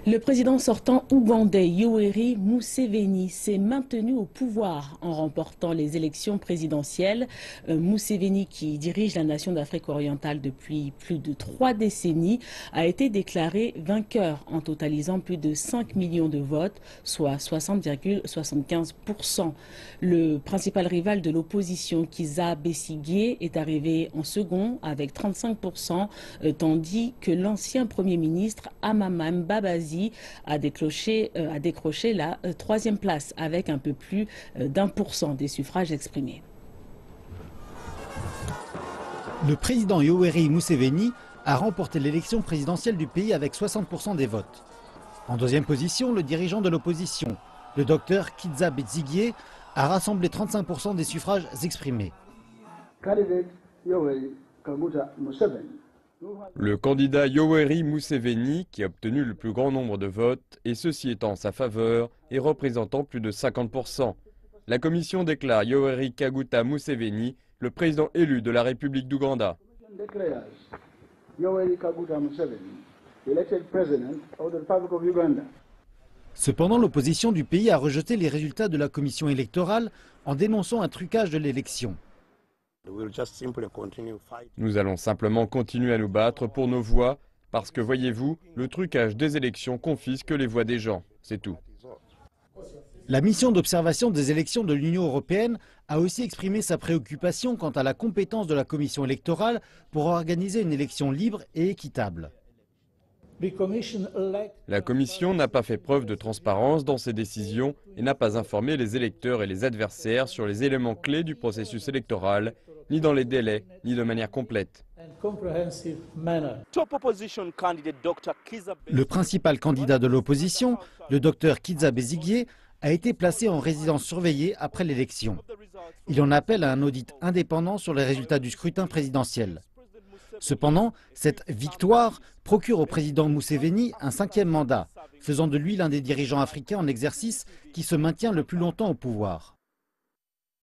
Le président sortant ougandais Yoweri Museveni s'est maintenu au pouvoir en remportant les élections présidentielles. Museveni, qui dirige la nation d'Afrique orientale depuis plus de 3 décennies, a été déclaré vainqueur en totalisant plus de 5 millions de votes, soit 60,75%. Le principal rival de l'opposition, Kizza Besigye, est arrivé en second avec 35%, tandis que l'ancien Premier ministre Amama Mbabazi a décroché la troisième place avec un peu plus d'1% des suffrages exprimés. Le président Yoweri Museveni a remporté l'élection présidentielle du pays avec 60% des votes. En deuxième position, le dirigeant de l'opposition, le docteur Kizza Besigye, a rassemblé 35% des suffrages exprimés. Le candidat Yoweri Museveni, qui a obtenu le plus grand nombre de votes, et ceci étant en sa faveur, et représentant plus de 50%. La commission déclare Yoweri Kaguta Museveni le président élu de la République d'Ouganda. Cependant, l'opposition du pays a rejeté les résultats de la commission électorale en dénonçant un trucage de l'élection. Nous allons simplement continuer à nous battre pour nos voix, parce que voyez-vous, le trucage des élections confisque les voix des gens, c'est tout. La mission d'observation des élections de l'Union européenne a aussi exprimé sa préoccupation quant à la compétence de la commission électorale pour organiser une élection libre et équitable. La commission n'a pas fait preuve de transparence dans ses décisions et n'a pas informé les électeurs et les adversaires sur les éléments clés du processus électoral, ni dans les délais, ni de manière complète. Le principal candidat de l'opposition, le docteur Kizza Besigye, a été placé en résidence surveillée après l'élection. Il en appelle à un audit indépendant sur les résultats du scrutin présidentiel. Cependant, cette victoire procure au président Museveni un 5e mandat, faisant de lui l'un des dirigeants africains en exercice qui se maintient le plus longtemps au pouvoir.